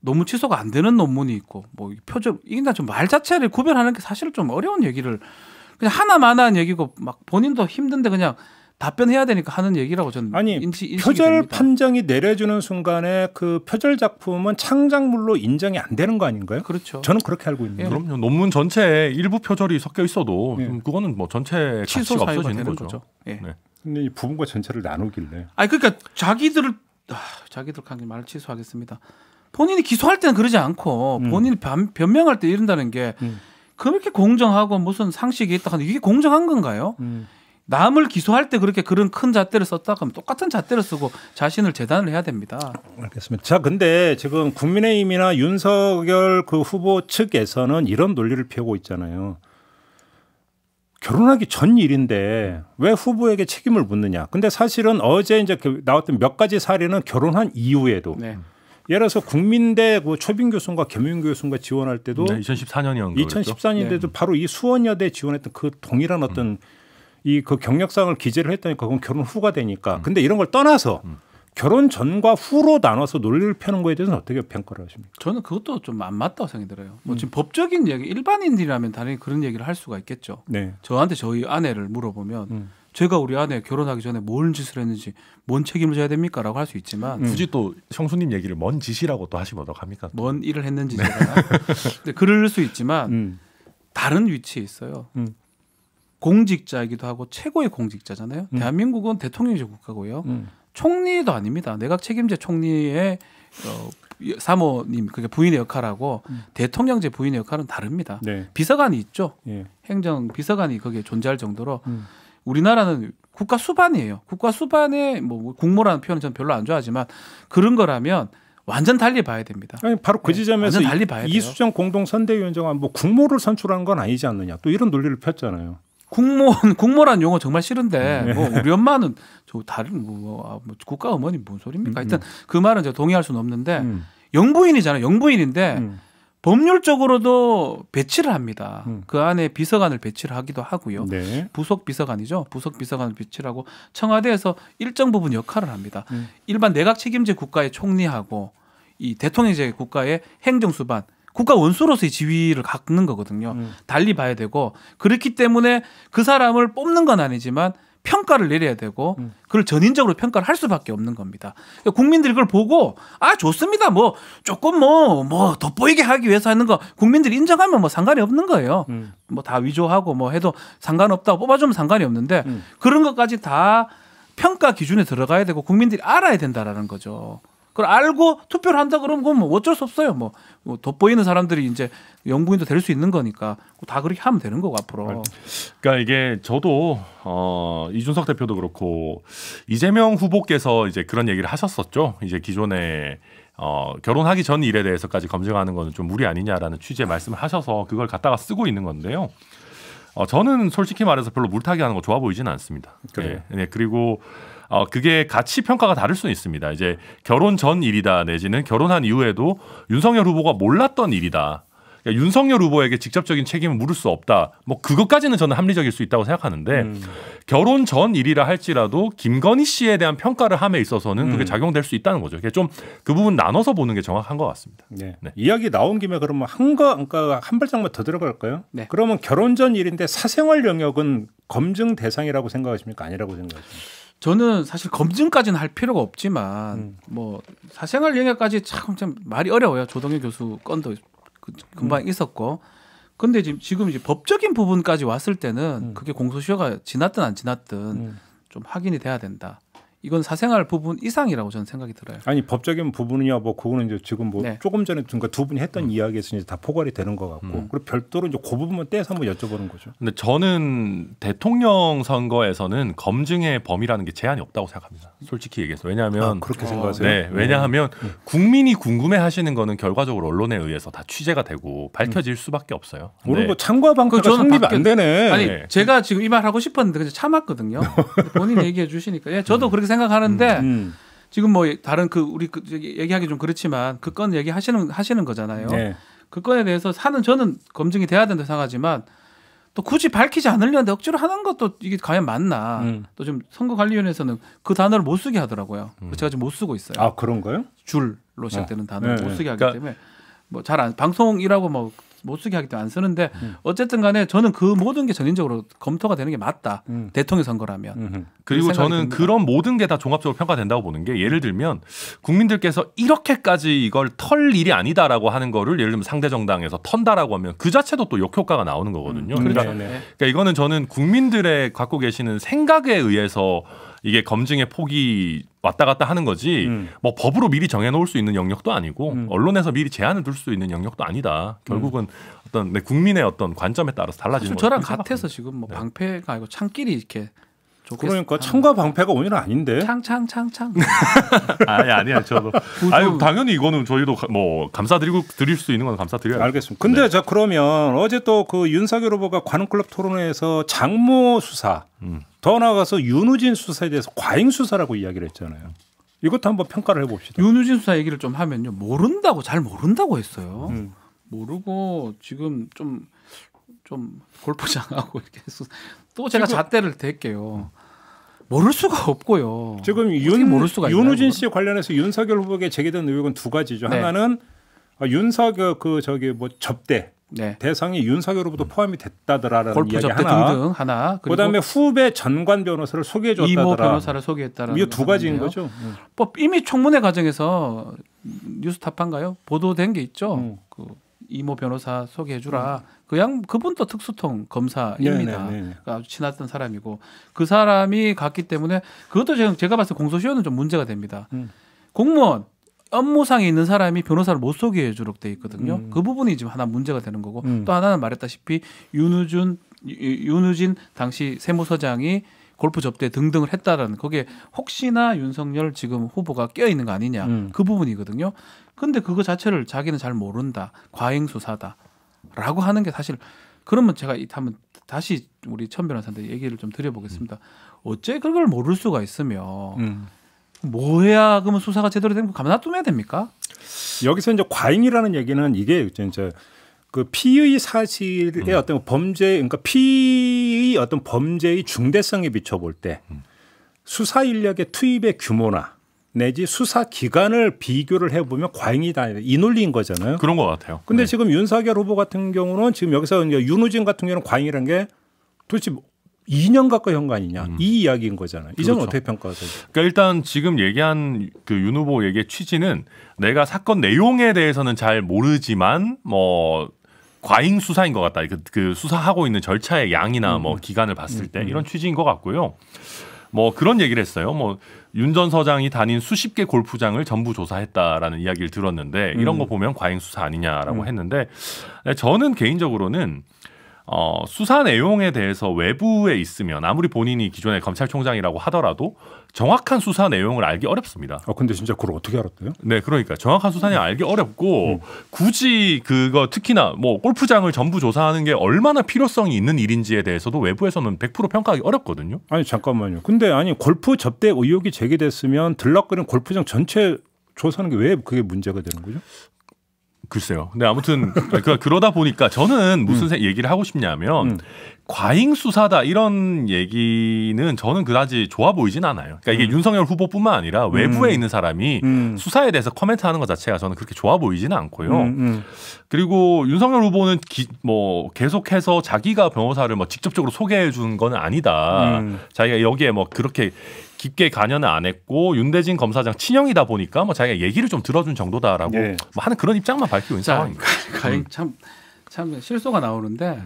논문 취소가 안 되는 논문이 있고 뭐 표절 이게 좀 말 자체를 구별하는 게 사실 좀 어려운 얘기를 그냥 하나만한 얘기고 막 본인도 힘든데 그냥 답변해야 되니까 하는 얘기라고 저는 인식이 표절 됩니다. 판정이 내려주는 순간에 그 표절 작품은 창작물로 인정이 안 되는 거 아닌가요? 그렇죠. 저는 그렇게 알고 있는데. 그럼요. 논문 전체에 일부 표절이 섞여 있어도 예. 그거는 뭐 전체 취소 가치가 사유가 없어지는 되는 거죠. 예. 네. 근데 이 부분과 전체를 나누길래. 아니 그러니까 자기들 한 말을 취소하겠습니다. 본인이 기소할 때는 그러지 않고 본인이 변명할 때 이런다는 게 그렇게 공정하고 무슨 상식이 있다 하는데 이게 공정한 건가요? 남을 기소할 때 그렇게 그런 큰 잣대를 썼다 하면 똑같은 잣대를 쓰고 자신을 재단을 해야 됩니다. 알겠습니다. 자, 근데 지금 국민의힘이나 윤석열 그 후보 측에서는 이런 논리를 펴고 있잖아요. 결혼하기 전 일인데 왜 후보에게 책임을 묻느냐. 근데 사실은 어제 이제 나왔던 몇 가지 사례는 결혼한 이후에도. 네. 예를 들어서 국민대 그 초빙 교수인가 겸임 교수인가 지원할 때도 2014년이었는데 2014년인데도 네. 바로 이 수원여대 지원했던 그 동일한 어떤 이 그 경력상을 기재를 했다니까 그건 결혼 후가 되니까. 근데 이런 걸 떠나서 결혼 전과 후로 나눠서 논리를 펴는 거에 대해서는 어떻게 평가를 하십니까? 저는 그것도 좀 안 맞다고 생각이 들어요. 뭐 지금 법적인 얘기, 일반인들이라면 당연히 그런 얘기를 할 수가 있겠죠. 네. 저한테 저희 아내를 물어보면 제가 우리 아내 결혼하기 전에 뭔 짓을 했는지 뭔 책임을 져야 됩니까라고 할 수 있지만 굳이 또 형수님 얘기를 뭔 짓이라고 또 하시면 어떡합니까? 뭔 일을 했는지 제가 근데 그럴 수 있지만 다른 위치에 있어요. 공직자이기도 하고 최고의 공직자잖아요. 대한민국은 대통령제 국가고요. 총리도 아닙니다. 내각 책임제 총리의 사모님 그게 부인의 역할하고 대통령제 부인의 역할은 다릅니다. 네. 비서관이 있죠. 예. 행정 비서관이 거기에 존재할 정도로 우리나라는 국가 수반이에요. 국가 수반에 뭐 국모라는 표현은 저는 별로 안 좋아하지만 그런 완전 달리 봐야 됩니다. 아니, 바로 그 지점에서 완전 달리 봐야 돼요. 이수정 공동선대위원장은 뭐 국모를 선출한 건 아니지 않느냐. 또 이런 논리를 폈잖아요. 국모란 용어 정말 싫은데 뭐 우리 엄마는 저 다른 뭐 국가 어머니 뭔 소리입니까? 하여튼 그 말은 제가 동의할 수는 없는데 영부인이잖아요. 영부인인데 법률적으로도 배치를 합니다. 그 안에 비서관을 배치를 하기도 하고요. 네. 부속 비서관이죠. 부속 비서관을 배치를 하고 청와대에서 일정 부분 역할을 합니다. 일반 내각 책임제 국가의 총리하고 이 대통령제 국가의 행정수반 국가 원수로서의 지위를 갖는 거거든요. 달리 봐야 되고 그렇기 때문에 그 사람을 뽑는 건 아니지만 평가를 내려야 되고 그걸 전인적으로 평가를 할 수밖에 없는 겁니다. 그러니까 국민들이 그걸 보고 좋습니다. 뭐 조금 뭐 돋보이게 하기 위해서 하는 거 국민들이 인정하면 뭐 상관이 없는 거예요. 뭐 다 위조하고 뭐 해도 상관없다고 뽑아주면 상관이 없는데 그런 것까지 다 평가 기준에 들어가야 되고 국민들이 알아야 된다라는 거죠. 그걸 알고 투표를 한다 그러면 그건 뭐 어쩔 수 없어요. 뭐 돋보이는 사람들이 이제 영부인도 될 수 있는 거니까 다 그렇게 하면 되는 거고 앞으로. 그러니까 이게 저도 이준석 대표도 그렇고 이재명 후보께서 이제 그런 얘기를 하셨었죠. 이제 기존에 결혼하기 전 일에 대해서까지 검증하는 거는 좀 무리 아니냐라는 취지의 말씀을 하셔서 그걸 갖다가 쓰고 있는 건데요. 저는 솔직히 말해서 별로 물타기 하는 거 좋아 보이지는 않습니다. 그래요. 네, 그리고 그게 가치 평가가 다를 수는 있습니다. 이제 결혼 전 일이다 내지는 결혼한 이후에도 윤석열 후보가 몰랐던 일이다. 그러니까 윤석열 후보에게 직접적인 책임을 물을 수 없다. 뭐 그것까지는 저는 합리적일 수 있다고 생각하는데 결혼 전 일이라 할지라도 김건희 씨에 대한 평가를 함에 있어서는 그게 작용될 수 있다는 거죠. 좀 그 부분 나눠서 보는 게 정확한 것 같습니다. 네. 네. 이야기 나온 김에 그러면 한 발짝만 더 들어갈까요? 네. 그러면 결혼 전 일인데 사생활 영역은 검증 대상이라고 생각하십니까? 아니라고 생각하십니까? 저는 사실 검증까지는 할 필요가 없지만 뭐 사생활 영역까지 참 말이 어려워요. 조동현 교수 건도 금방 있었고. 근데 지금 이제 법적인 부분까지 왔을 때는 그게 공소시효가 지났든 안 지났든 좀 확인이 돼야 된다. 이건 사생활 부분 이상이라고 저는 생각이 들어요. 아니 법적인 부분이야 뭐 그거는 이제 지금 뭐 네. 조금 전에 두 분이 했던 이야기에서 이제 다 포괄이 되는 것 같고 그리고 별도로 이제 그 부분만 떼서 한번 여쭤보는 거죠. 근데 저는 대통령 선거에서는 검증의 범위라는 게 제한이 없다고 생각합니다. 솔직히 얘기해서. 왜냐하면 그렇게 생각하세요? 네, 왜냐하면 국민이 궁금해하시는 거는 결과적으로 언론에 의해서 다 취재가 되고 밝혀질 수밖에 없어요. 오늘 뭐 참과 방패가 저는 성립이 안 되네. 아니 네. 제가 지금 이 말 하고 싶었는데 그냥 참았거든요. 본인이 얘기해 주시니까 저도 그렇게 생각하는데 지금 뭐 다른 우리 얘기하기 좀 그렇지만 그 건 얘기하시는 거잖아요. 네. 그 건에 대해서 저는 검증이 돼야 된다고 생각하지만 또 굳이 밝히지 않으려는데 억지로 하는 것도 이게 과연 맞나? 또 좀 선거관리위원회에서는 그 단어를 못 쓰게 하더라고요. 그래서 제가 지금 못 쓰고 있어요. 아 그런가요? 시작되는 단어를 못 쓰게 하기 때문에 뭐 잘 안 방송이라고 뭐 못 쓰게 하기 때문에 안 쓰는데 어쨌든 간에 저는 그 모든 게 전인적으로 검토가 되는 게 맞다. 대통령 선거라면. 그리고 저는 듭니다. 그런 모든 게 다 종합적으로 평가된다고 보는 게 예를 들면 국민들께서 이렇게까지 이걸 털 일이 아니다라고 하는 거를 예를 들면 상대 정당에서 턴다라고 하면 그 자체도 또 역효과가 나오는 거거든요. 그러니까 이거는 저는 국민들의 갖고 계시는 생각에 의해서 이게 검증의 폭이 왔다 갔다 하는 거지 뭐 법으로 미리 정해놓을 수 있는 영역도 아니고 언론에서 미리 제한을 둘 수 있는 영역도 아니다. 결국은 어떤 국민의 어떤 관점에 따라서 달라지는 거죠. 저랑 같아서 지금 뭐 방패가 아니고 창끼리 이렇게 그러니까 창과 방패가 오늘은 아닌데. 창. 아니야 저도. 아유 당연히 이거는 저희도 뭐 감사드리고 드릴 수 있는 건 감사드려요. 알겠습니다. 근데 자 그러면 어제 또 그 윤석열 후보가 관훈클럽 토론회에서 장모 수사, 더 나아가서 윤우진 수사에 대해서 과잉 수사라고 이야기를 했잖아요. 이것도 한번 평가를 해봅시다. 윤우진 수사 얘기를 좀 하면요, 잘 모른다고 했어요. 모르고 지금 좀 골프장하고 이렇게 또 제가 잣대를 댈게요. 모를 수가 없고요. 지금 윤우진 씨 관련해서 윤석열 후보에게 제기된 의혹은 두 가지죠. 하나는 윤석열 접대 대상이 윤석열 후보도 포함이 됐다더라라는 골프 이야기 접대 등등 하나. 그다음에 후배 전관 변호사를 소개해줬다더라. 이모 변호사를 소개했다라는. 이 두 가지인 거죠. 이미 청문회 과정에서 뉴스타파인가요? 보도된 게 있죠. 그 이모 변호사 소개해주라. 그분도 특수통 검사입니다. 아주 친했던 사람이고 그 사람이 갔기 때문에 그것도 제가 봤을 때 공소시효는 좀 문제가 됩니다. 공무원 업무상에 있는 사람이 변호사를 못 소개해주도록 돼 있거든요. 그 부분이 지금 하나 문제가 되는 거고 또 하나는 말했다시피 윤우진 당시 세무서장이 골프 접대 등등을 했다라는 거기에 혹시나 윤석열 지금 후보가 껴 있는 거 아니냐 그 부분이거든요. 근데 그거 자체를 자기는 잘 모른다, 과잉 수사다라고 하는 게 사실 그러면 제가 한번 다시 우리 천 변호사한테 얘기를 좀 드려보겠습니다. 어째 그걸 모를 수가 있으며 뭐 해야 그러면 수사가 제대로 되는 거 가만 놔두면 됩니까? 여기서 이제 과잉이라는 얘기는 이게 이제 그 피의 사실의 어떤 범죄, 그러니까 피의 어떤 범죄의 중대성에 비춰볼 때 수사 인력의 투입의 규모나 내지 수사 기간을 비교를 해보면 과잉이다 이 논리인 거잖아요. 그런 것 같아요. 근데 지금 윤석열 후보 같은 경우는 지금 여기서 이제 윤우진 같은 경우는 과잉이라는 게 도대체 2년 가까이 한 거 아니냐 이 이야기인 거잖아요. 이 점은 어떻게 평가하세요? 그러니까 일단 지금 얘기한 그 윤 후보 얘기의 취지는 내가 사건 내용에 대해서는 잘 모르지만 뭐 과잉 수사인 것 같다. 그 수사하고 있는 절차의 양이나 뭐 기간을 봤을 때 이런 취지인 것 같고요. 뭐 그런 얘기를 했어요. 뭐 윤 전 서장이 다닌 수십 개 골프장을 전부 조사했다라는 이야기를 들었는데 이런 거 보면 과잉 수사 아니냐라고 했는데 저는 개인적으로는 수사 내용에 대해서 외부에 있으면 아무리 본인이 기존의 검찰총장이라고 하더라도 정확한 수사 내용을 알기 어렵습니다. 근데 진짜 그걸 어떻게 알았대요? 네, 그러니까 정확한 수사 내용 알기 어렵고 굳이 그거 특히나 뭐 골프장을 전부 조사하는 게 얼마나 필요성이 있는 일인지에 대해서도 외부에서는 100% 평가하기 어렵거든요. 아니 잠깐만요. 근데 골프 접대 의혹이 제기됐으면 들락거리는 골프장 전체 조사하는 게 왜 그게 문제가 되는 거죠? 글쎄요. 근데 아무튼 그러다 보니까 저는 무슨 얘기를 하고 싶냐면 과잉 수사다 이런 얘기는 저는 그다지 좋아 보이진 않아요. 그러니까 이게 윤석열 후보뿐만 아니라 외부에 있는 사람이 수사에 대해서 코멘트하는 것 자체가 저는 그렇게 좋아 보이지는 않고요. 그리고 윤석열 후보는 뭐 계속해서 자기가 변호사를 뭐 직접적으로 소개해 준 건 아니다. 자기가 여기에 뭐 그렇게 깊게 관여는 안 했고 윤대진 검사장 친형이다 보니까 뭐 자기가 얘기를 좀 들어준 정도다라고 뭐 하는 그런 입장만 밝히고 있는 상황입니다. 참 실소가 나오는데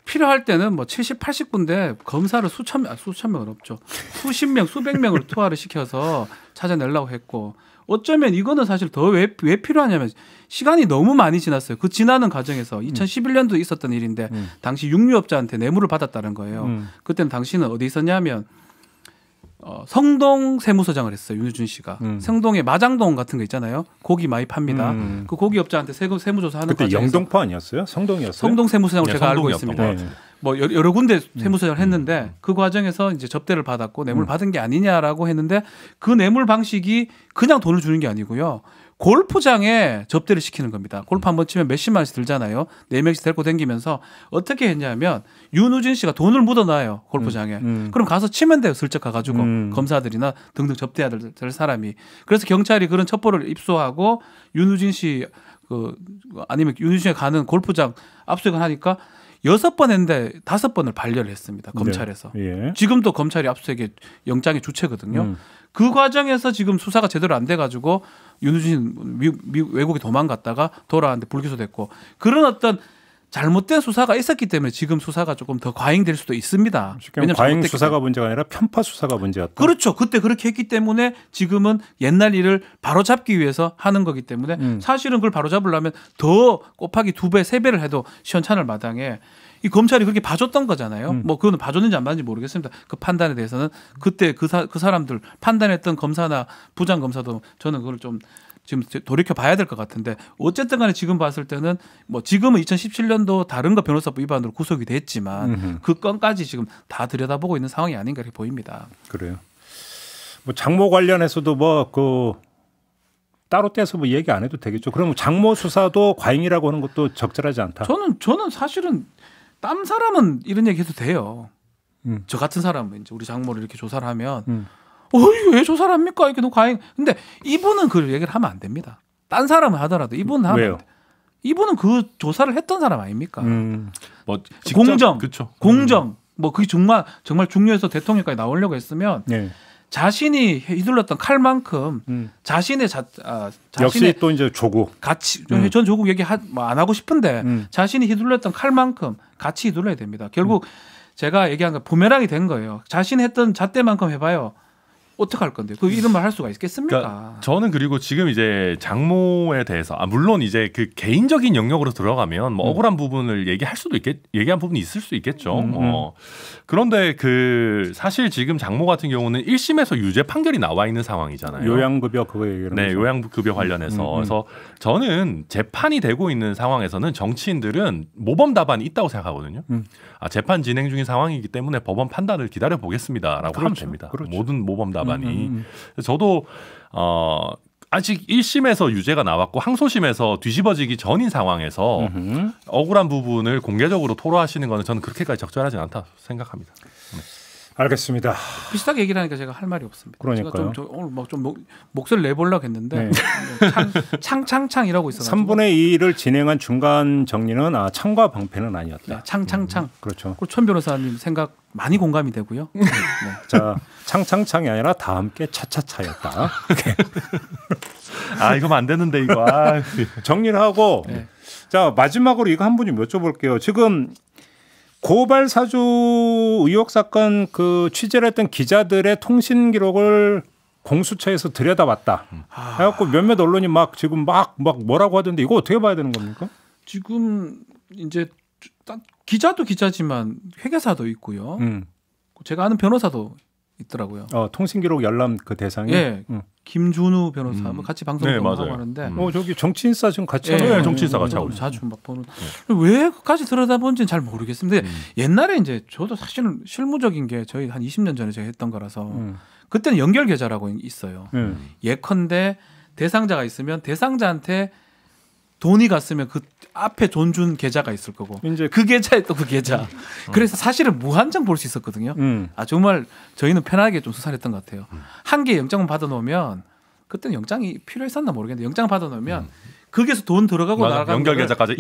필요할 때는 뭐 70, 80군데 검사를 수천 명은 없죠. 수십 명, 수백 명을 투하를 시켜서 찾아내려고 했고 어쩌면 이거는 사실 더 왜 필요하냐면 시간이 너무 많이 지났어요. 그 지나는 과정에서 2011년도 있었던 일인데 당시 육류업자한테 뇌물을 받았다는 거예요. 그때는 당시는 어디 있었냐면 성동 세무서장을 했어요. 윤우진 씨가. 성동에 마장동 같은 거 있잖아요. 고기 많이 팝니다. 그 고기업자한테 세무조사하는 그때 과정에서 영동포 아니었어요? 성동이었어요? 성동 세무서장을 제가 알고 있습니다. 네. 뭐 여러 군데 세무서장을 했는데 그 과정에서 이제 접대를 받았고 뇌물 받은 게 아니냐라고 했는데 그 뇌물 방식이 그냥 돈을 주는 게 아니고요. 골프장에 접대를 시키는 겁니다. 골프 한 번 치면 몇십만 원씩 들잖아요. 4명씩 데리고 다니면서 어떻게 했냐면 윤우진 씨가 돈을 묻어놔요. 골프장에. 그럼 가서 치면 돼요. 슬쩍 가가지고 검사들이나 등등 접대해야 될 사람이. 그래서 경찰이 그런 첩보를 입수하고 윤우진 씨 아니면 윤우진 씨가 가는 골프장 압수수색을 하니까 6번 했는데 5번을 반려를 했습니다. 검찰에서. 네. 예. 지금도 검찰이 압수수색의 영장의 주체거든요. 그 과정에서 지금 수사가 제대로 안 돼가지고 윤우진 외국에 도망갔다가 돌아왔는데 불기소됐고 그런 어떤 잘못된 수사가 있었기 때문에 지금 수사가 조금 더 과잉될 수도 있습니다. 왜냐하면 과잉 수사가 문제가 아니라 편파 수사가 문제였다. 그렇죠. 그때 그렇게 했기 때문에 지금은 옛날 일을 바로잡기 위해서 하는 거기 때문에 사실은 그걸 바로잡으려면 더 곱하기 2배, 3배를 해도 시원찮을 마당에 이 검찰이 그렇게 봐줬던 거잖아요. 뭐 그거는 봐줬는지 안 봐줬는지 모르겠습니다. 그 판단에 대해서는 그때 그 사람들 판단했던 검사나 부장 검사도 저는 그걸 좀 지금 돌이켜 봐야 될 것 같은데 어쨌든 간에 지금 봤을 때는 뭐 지금은 2017년도 다른 거 변호사법 위반으로 구속이 됐지만 그 건까지 지금 다 들여다보고 있는 상황이 아닌가 이렇게 보입니다. 그래요. 뭐 장모 관련해서도 뭐 그 따로 떼서 뭐 얘기 안 해도 되겠죠. 그럼 장모 수사도 과잉이라고 하는 것도 적절하지 않다. 저는 사실은 딴 사람은 이런 얘기 해도 돼요. 저 같은 사람은 이제 우리 장모를 이렇게 조사를 하면 왜 조사를 합니까? 이렇게 너무 과잉. 근데 이분은 그 얘기를 하면 안 됩니다. 딴 사람은 하더라도 이분은 하면 왜요? 안 돼. 이분은 그 조사를 했던 사람 아닙니까? 뭐 직접, 공정, 그쵸. 공정. 뭐 그게 정말 중요해서 대통령까지 나오려고 했으면 네. 자신이 휘둘렀던 칼만큼 자신의 역시 또 이제 조국 같이 전 조국 얘기 안 하고 싶은데 자신이 휘둘렀던 칼만큼 같이 휘둘러야 됩니다. 결국 제가 얘기한 거 부메랑이 된 거예요. 자신이 했던 잣대만큼 해봐요. 어떻게 할 건데? 그 이런 말 할 수가 있겠습니까? 그러니까 저는 그리고 지금 이제 장모에 대해서 물론 이제 그 개인적인 영역으로 들어가면 뭐 억울한 부분을 얘기한 부분이 있을 수 있겠죠. 그런데 그 사실 지금 장모 같은 경우는 1심에서 유죄 판결이 나와 있는 상황이잖아요. 요양급여 그거 얘기하는 네, 거죠. 요양급여 관련해서 그래서 저는 재판이 되고 있는 상황에서는 정치인들은 모범 답안이 있다고 생각하거든요. 재판 진행 중인 상황이기 때문에 법원 판단을 기다려 보겠습니다라고 하면 됩니다. 그렇죠. 모든 모범 답안이. 저도 아직 1심에서 유죄가 나왔고 항소심에서 뒤집어지기 전인 상황에서 억울한 부분을 공개적으로 토로하시는 거는 저는 그렇게까지 적절하지 않다 생각합니다. 알겠습니다. 비슷하게 얘기를 하니까 제가 할 말이 없습니다. 그러니까요. 제가 오늘 막 좀 목소리를 내보려고 했는데 네. 창창창이라고 있어가지고 3분의 2를 진행한 중간 정리는 창과 방패는 아니었다. 네, 창창창. 그렇죠. 그리고 천 변호사님 생각 많이 공감이 되고요. 네. 자, 창창창이 아니라 다 함께 차차차였다. 이거면 안 되는데 이거. 정리를 하고 네. 자 마지막으로 이거 한 분 좀 여쭤볼게요. 지금 고발 사주 의혹 사건 그 취재를 했던 기자들의 통신 기록을 공수처에서 들여다봤다. 해갖고 몇몇 언론이 막 지금 막 뭐라고 하던데 이거 어떻게 봐야 되는 겁니까? 지금 이제 기자도 기자지만 회계사도 있고요. 제가 아는 변호사도 있더라고요. 통신 기록 열람 그 대상이. 예. 김준우 변호사 뭐 같이 방송도 네, 하고 하는데. 저기 정치인사 지금 같이 예, 하는 정치인사 같이 하고 자주 막 보는. 왜 끝까지 들여다본지는 잘 모르겠습니다. 옛날에 이제 저도 사실은 실무적인 게 저희 한 20년 전에 제가 했던 거라서 그때는 연결 계좌라고 있어요. 예컨대 대상자가 있으면 대상자한테 돈이 갔으면 그 앞에 돈 준 계좌가 있을 거고 이제 그 계좌에 또 그 계좌. 그래서 사실은 무한정 볼 수 있었거든요. 정말 저희는 편하게 좀 수사를 했던 것 같아요. 한 개 영장만 받아놓으면 그때는 영장이 필요했었나 모르겠는데 영장 받아놓으면 거기서 돈 들어가고 나가고 연결 계좌까지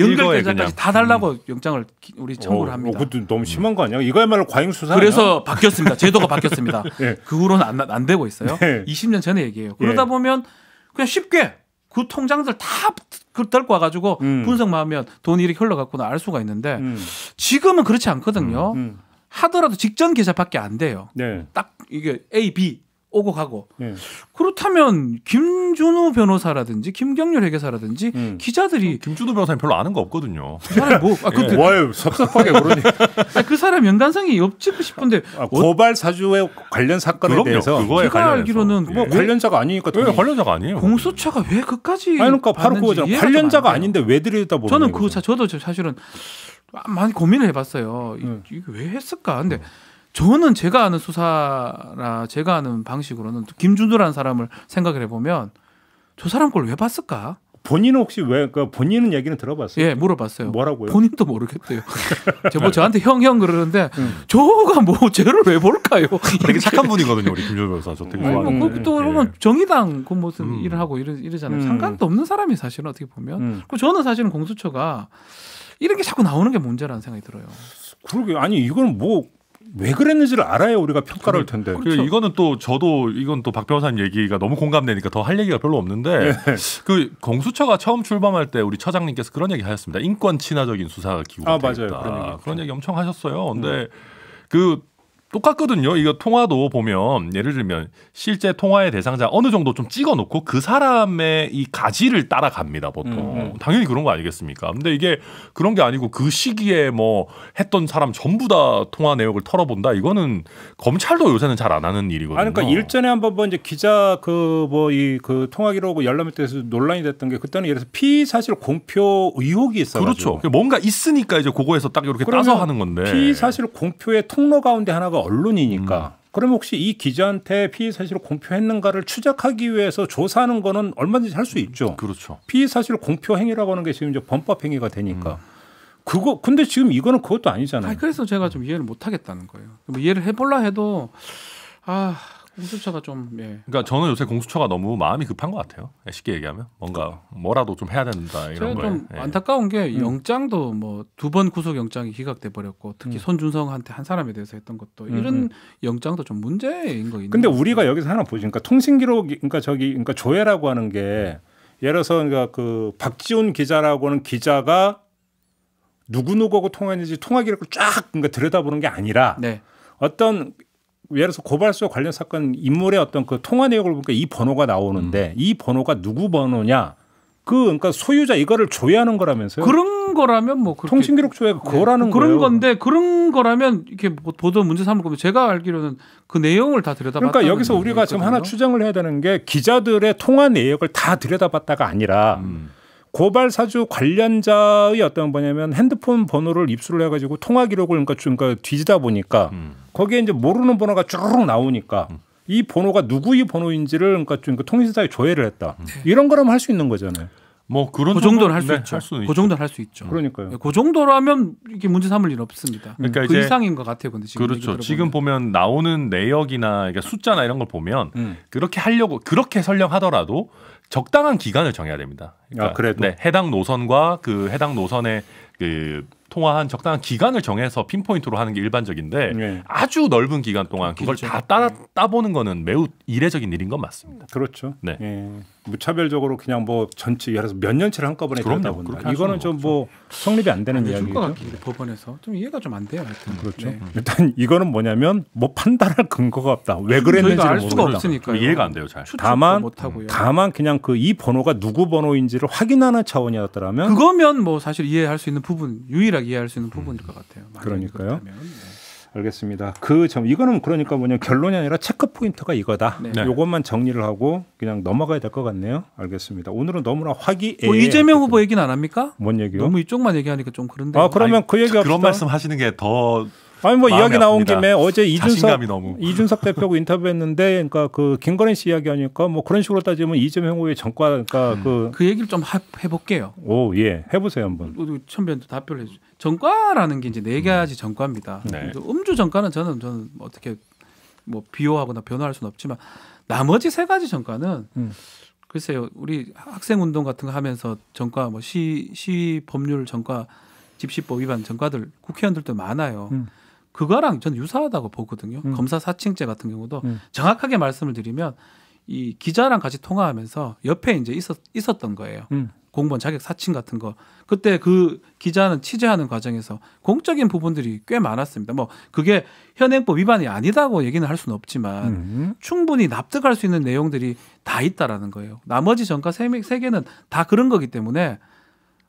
다 달라고 영장을 우리 청구를 합니다. 그것도 너무 심한 거 아니야? 이거야말로 과잉 수사. 그래서 바뀌었습니다. 제도가 바뀌었습니다. 네. 그 후로는 안 되고 있어요. 네. 20년 전의 얘기예요. 그러다 보면 그냥 쉽게 그 통장들 다 들고 와가지고 분석만 하면 돈이 이렇게 흘러갔구나 알 수가 있는데 지금은 그렇지 않거든요. 하더라도 직전 계좌밖에 안 돼요. 네. 딱 이게 A, B 오고 가고. 네. 그렇다면 김준우 변호사라든지 김경률 회계사라든지 기자들이 김준우 변호사님 별로 아는 거 없거든요. 그 사람 와 섭섭하게 그러니. 그 사람 연관성이 없지 싶은데 고발 사주에 관련 사건에 대해서 그거에 제가 알기로는 뭐 관련자가 아니니까. 왜 관련자가 아니에요? 공수처가 왜 그까지 그러니까 바로 그거잖아. 관련자가 아닌데 왜 들여다 보는 저는 거죠? 저도 사실은 많이 고민을 해봤어요. 이게 왜 했을까? 근데 저는 제가 아는 수사나 제가 아는 방식으로는 김준우라는 사람을 생각을 해보면 저 사람 걸 왜 봤을까? 본인은 혹시 왜 본인은 얘기는 들어봤어요? 예, 물어봤어요. 뭐라고요? 본인도 모르겠대요. 저한테 형 그러는데 저가 뭐 쟤를 왜 볼까요? 되게 착한 분이거든요, 우리 김준호 변호사. 저 되게 좋아하는데. 또 그러면 정의당 그 무슨 일을 하고 이러잖아요. 상관도 없는 사람이 사실은 어떻게 보면. 그리고 저는 사실은 공수처가 이런 게 자꾸 나오는 게 문제라는 생각이 들어요. 그러게 아니 이건 뭐 왜 그랬는지를 알아야 우리가 평가를 할 텐데. 그렇죠. 이거는 또 저도 이건 또 박 변호사님 얘기가 너무 공감되니까 더 할 얘기가 별로 없는데 그 공수처가 처음 출범할 때 우리 처장님께서 그런 얘기 하셨습니다. 인권 친화적인 수사 기구가 되겠다. 맞아요. 그런 얘기 엄청 하셨어요. 근데 그 똑같거든요. 이거 통화도 보면 예를 들면 실제 통화의 대상자 어느 정도 좀 찍어놓고 그 사람의 이 가지를 따라갑니다. 보통 당연히 그런 거 아니겠습니까? 근데 이게 그런 게 아니고 그 시기에 뭐 했던 사람 전부 다 통화 내역을 털어본다. 이거는 검찰도 요새는 잘 안 하는 일이거든요. 아니, 그러니까 일전에 한번 뭐 이제 기자 그 통화 기록 열람에 대해서 논란이 됐던 게 그때는 예를 들어서 피의 사실 공표 의혹이 있어가지고. 그렇죠. 뭔가 있으니까 이제 그거에서 딱 이렇게 따서 하는 건데. 피의 사실 공표의 통로 가운데 하나가 언론이니까. 그럼 혹시 이 기자한테 피의 사실을 공표했는가를 추적하기 위해서 조사하는 거는 얼마든지 할 수 있죠. 그렇죠. 피의 사실 공표 행위라고 하는 게 지금 이제 범법 행위가 되니까. 근데 지금 이거는 그것도 아니잖아요. 아니, 그래서 제가 좀 이해를 못 하겠다는 거예요. 뭐 이해를 해볼라 해도 공수처가 좀 그러니까 저는 요새 공수처가 너무 마음이 급한 것 같아요. 쉽게 얘기하면 뭔가 뭐라도 좀 해야 된다 이런 거에. 제가 좀 안타까운 게 영장도 뭐 2번 구속 영장이 기각돼 버렸고 특히 손준성한테 한 사람에 대해서 했던 것도 이런 영장도 좀 문제인 거 있는. 근데 우리가 여기서 하나 보죠. 그러니까 통신기록 그러니까 조회라고 하는 게 예를 들어서 그러니까 그 박지훈 기자라고 하는 기자가 누구하고 통화했는지 통화 기록을 쫙 그러니까 들여다보는 게 아니라 어떤 예를 들어서 고발수와 관련 사건 인물의 어떤 그 통화 내역을 보니까 이 번호가 나오는데 이 번호가 누구 번호냐 그러니까 소유자 이거를 조회하는 거라면서요. 그런 거라면 뭐 통신기록 조회가 그거라는 그런 거예요. 건데 그런 거라면 이렇게 보도 문제 삼을 거면 제가 알기로는 그 내용을 다 들여다봤다. 그러니까 여기서 우리가 지금 하나 추정을 해야 되는 게 기자들의 통화 내역을 다 들여다봤다가 아니라 고발 사주 관련자의 어떤 뭐냐면 핸드폰 번호를 입수를 해가지고 통화 기록을 그러니까 뒤지다 보니까 거기에 이제 모르는 번호가 쭉 나오니까 이 번호가 누구의 번호인지를 그러니까 통신사에 조회를 했다. 이런 거라면 할 수 있는 거잖아요. 뭐 그런 그 정도는 할 수 있죠. 그 정도는 할 수 있죠. 그러니까요. 그 정도라면 이렇게 문제 삼을 일 없습니다. 그러니까 그 이상인 것 같아요. 근데 지금 그렇죠. 지금 보면 나오는 내역이나 그러니까 숫자나 이런 걸 보면 그렇게 하려고 그렇게 설령하더라도 적당한 기간을 정해야 됩니다. 그러니까 그래도 해당 노선과 그 해당 노선의 그 통화한 적당한 기간을 정해서 핀포인트로 하는 게 일반적인데 아주 넓은 기간 동안 그걸 다 따보는 거는 매우 이례적인 일인 건 맞습니다. 그렇죠. 네. 무차별적으로 그냥 뭐 전체 예를 들어서 몇 년치를 한꺼번에 들여다본다. 이거는 좀 뭐 성립이 안 되는 이야기죠. 법원에서 좀 이해가 좀 안 돼요. 하여튼. 그렇죠. 일단 이거는 뭐냐면 뭐 판단할 근거가 없다. 왜 그랬는지를 알 수가 모르겠다. 없으니까 이해가 안 돼요. 잘. 다만 그냥 그 이 번호가 누구 번호인지를 확인하는 차원이었더라면 그거면 뭐 사실 이해할 수 있는 부분 유일하게 이해할 수 있는 부분일 것 같아요. 그러니까요. 알겠습니다. 그 점 이거는 그러니까 뭐냐 결론이 아니라 체크 포인트가 이거다. 요것만 정리를 하고 그냥 넘어가야 될 것 같네요. 알겠습니다. 오늘은 너무나 화기애애. 이재명 후보 얘기는 안 합니까? 뭔 얘기요? 너무 이쪽만 얘기하니까 좀 그런데. 그러면 그 얘기 합시다. 그런 말씀 하시는 게 더 이야기 나온 김에 어제 너무. 이준석 대표하고 인터뷰했는데 그러니까 그 김건희 씨 이야기하니까 뭐 그런 식으로 따지면 이재명 후보의 전과 그러니까 그 얘기를 좀 해볼게요. 해보세요 한번. 천변도 답변을 해주죠. 전과라는 게 이제 4가지 전과입니다. 음주 전과는 저는 어떻게 뭐 비호하거나 변호할 수는 없지만 나머지 3가지 전과는 글쎄요 우리 학생운동 같은 거 하면서 전과 뭐 시 법률 전과 집시법 위반 전과들 국회의원들도 많아요. 그거랑 저는 유사하다고 보거든요. 검사 사칭죄 같은 경우도 정확하게 말씀을 드리면 이 기자랑 같이 통화하면서 옆에 이제 있었던 거예요. 공무원 자격 사칭 같은 거. 그때 그 기자는 취재하는 과정에서 공적인 부분들이 꽤 많았습니다. 뭐 그게 현행법 위반이 아니다고 얘기는 할 수는 없지만 충분히 납득할 수 있는 내용들이 다 있다라는 거예요. 나머지 전과 3개는 다 그런 거기 때문에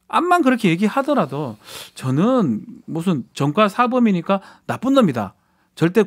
암만 그렇게 얘기하더라도 저는 무슨 전과 사범이니까 나쁜 놈이다. 절대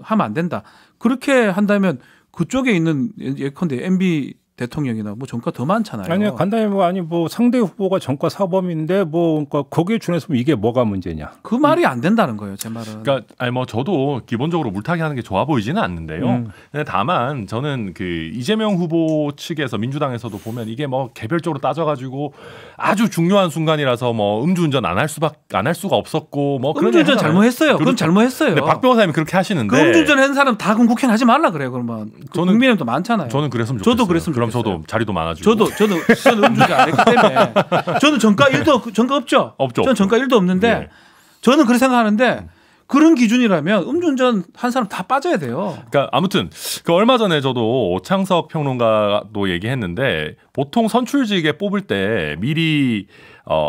하면 안 된다. 그렇게 한다면 그쪽에 있는 예컨대 MB 대통령이나 뭐 전과 더 많잖아요. 아니 간단히 뭐 상대 후보가 전과 사범인데 뭐 그러니까 거기에 준해서 이게 뭐가 문제냐? 그 말이 안 된다는 거예요, 제 말은. 그러니까 아니 뭐 저도 기본적으로 물타기 하는 게 좋아 보이지는 않는데요. 근데 다만 저는 그 이재명 후보 측에서 민주당에서도 보면 이게 뭐 개별적으로 따져가지고 아주 중요한 순간이라서 뭐 음주운전 안 할 수가 없었고 뭐 그런 음주운전 잘못했어요. 그건 잘못했어요. 네, 박 변호사님이 그렇게 하시는데 그 음주운전 한 사람 다 그럼 국회는 하지 말라 그래요. 그러면 저는 국민의힘도 많잖아요. 저는 그랬으면 좋겠어요. 저도 그랬으면 그럼 좋겠어요. 저도 자리도 많아지고. 저는 음주운전 안 했기 때문에 저는 전과 1도 전과 없죠. 저는 전과 1도 없는데 예. 저는 그렇게 생각하는데 그런 기준이라면 음주운전 한 사람 다 빠져야 돼요. 그러니까 아무튼 그 얼마 전에 저도 오창석 평론가도 얘기했는데 보통 선출직에 뽑을 때 미리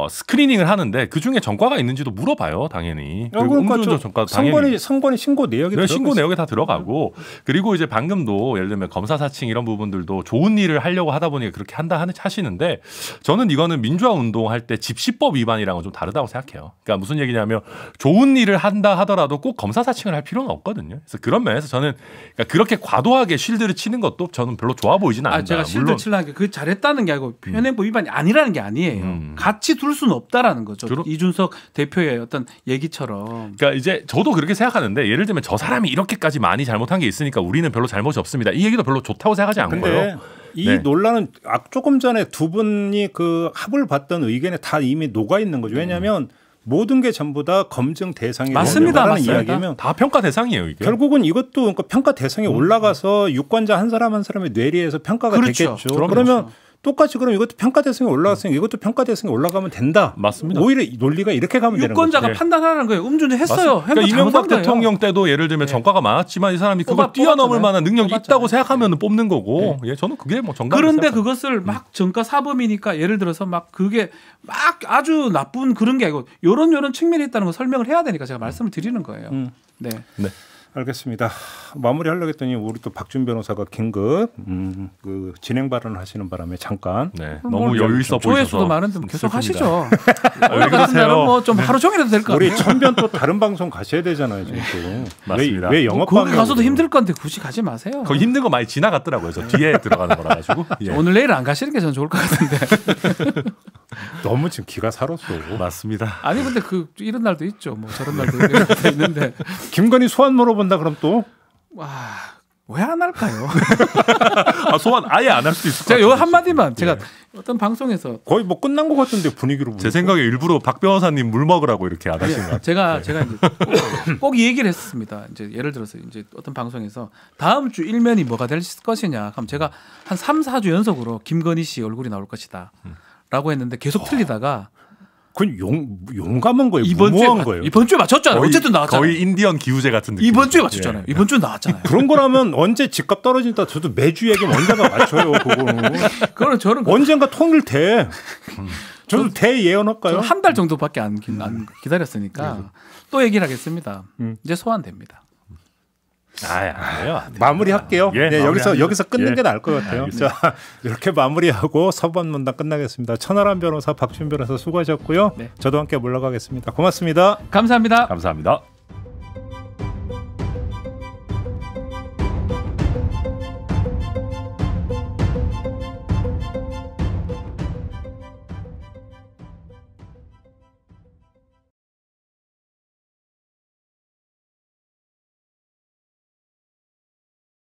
스크리닝을 하는데 그 중에 전과가 있는지도 물어봐요, 당연히. 그리고 그러니까 음주운전 전과 당연히 선관위 신고 내역에 네, 신고 내역에 다 들어가고 그리고 이제 방금도 예를 들면 검사 사칭 이런 부분들도 좋은 일을 하려고 하다 보니까 그렇게 하시는데 저는 이거는 민주화 운동할 때 집시법 위반이랑은 좀 다르다고 생각해요. 그러니까 무슨 얘기냐면 좋은 일을 한다 하더라도 꼭 검사 사칭을 할 필요는 없거든요. 그래서 그런 면에서 저는 그러니까 그렇게 과도하게 쉴드를 치는 것도 저는 별로 좋아 보이지는 않는다. 제가 실드 치려는 게 그 잘했다는 게 아니고 현행법 위반이 아니라는 게 아니에요. 같이 둘 수는 없다라는 거죠. 이준석 대표의 어떤 얘기처럼. 그러니까 이제 저도 그렇게 생각하는데 예를 들면 저 사람이 이렇게까지 많이 잘못한 게 있으니까 우리는 별로 잘못이 없습니다. 이 얘기도 별로 좋다고 생각하지 않고요. 근데 이 논란은 조금 전에 두 분이 그 합을 봤던 의견에 다 이미 녹아 있는 거죠. 왜냐하면 모든 게 전부 다 검증 대상이 맞습니다. 이야기면 다 평가 대상이에요. 이게. 결국은 이것도 그러니까 평가 대상에 올라가서 유권자 한 사람 한 사람의 뇌리에서 평가가 그렇죠. 되겠죠. 그러면 똑같이 그럼 이것도 평가 대상에 올라갔으니까 이것도 평가 대상에 올라가면 된다. 맞습니다. 오히려 논리가 이렇게 가면 되는 거죠. 유권자가 판단하라는 거예요. 음주운전 했어요. 그러니까 이명박 대통령 때도 예를 들면 전과가 많았지만 이 사람이 그걸 뛰어넘을 만한 능력이 있다고 생각하면 뽑는 거고. 예, 저는 그게 뭐 정답. 그런데 그것을 막 전과 사범이니까 예를 들어서 막 그게 막 아주 나쁜 그런 게 아니고 요런 측면이 있다는 걸 설명을 해야 되니까 제가 말씀을 드리는 거예요. 네. 알겠습니다. 마무리하려고 했더니 우리 또 박준 변호사가 긴급 그 진행 발언을 하시는 바람에 잠깐 너무 여유 있어 보이셔서 조회수도 많은데 계속 하시죠. 왜 그러세요? 뭐좀 하루 종일해도 될 것 같아요. 우리 천변 또 다른 방송 가셔야 되잖아요. 지금 맞습니다. 왜 영업 거기 가서도 힘들 건데 굳이 가지 마세요. 거기 힘든 거 많이 지나갔더라고요. 저 뒤에 들어가는 거라 가지고. 예. 오늘 내일 안 가시는 게 저는 좋을 것 같은데. 너무 지금 기가 살았어. 맞습니다. 아니 근데 이런 날도 있죠. 뭐 저런 날도 있는데. 김건희 소환 물어본다 그럼 또 왜 안 할까요? 소환 아예 안 할 수 있을 것 제가 같아요. 요 한마디만 제가 어떤 방송에서 거의 뭐 끝난 것 같은데 분위기로 제 생각에 일부러 박 변호사님 물 먹으라고 이렇게 안 하신 것 같아요. 제가 이제 꼭 이 얘기를 했습니다. 이제 예를 들어서 이제 어떤 방송에서 다음 주 일면이 뭐가 될 것이냐 하면 제가 한 3, 4주 연속으로 김건희 씨 얼굴이 나올 것이다. 라고 했는데 계속 틀리다가 그건 용감한 거예요. 무모한 거예요. 이번 주에 맞췄잖아요. 어쨌든 나왔잖아요. 거의 인디언 기우제 같은 느낌. 이번 주에 맞췄잖아요. 이번 주에 나왔잖아요. 그런 거라면 언제 집값 떨어진다 저도 매주 얘기하면 언제가 맞춰요. 그거는 저는 언젠가 통일돼. 저도 대 예언할까요? 한 달 정도밖에 안 기다렸으니까 또 얘기를 하겠습니다. 이제 소환됩니다. 아니에요. 마무리할게요. 예, 네, 여기서 끊는 게 나을 것 같아요. 알겠습니다. 자, 이렇게 마무리하고 서반문단 끝나겠습니다. 천하람 변호사, 박준 변호사 수고하셨고요. 저도 함께 물러가겠습니다. 고맙습니다. 감사합니다. 감사합니다.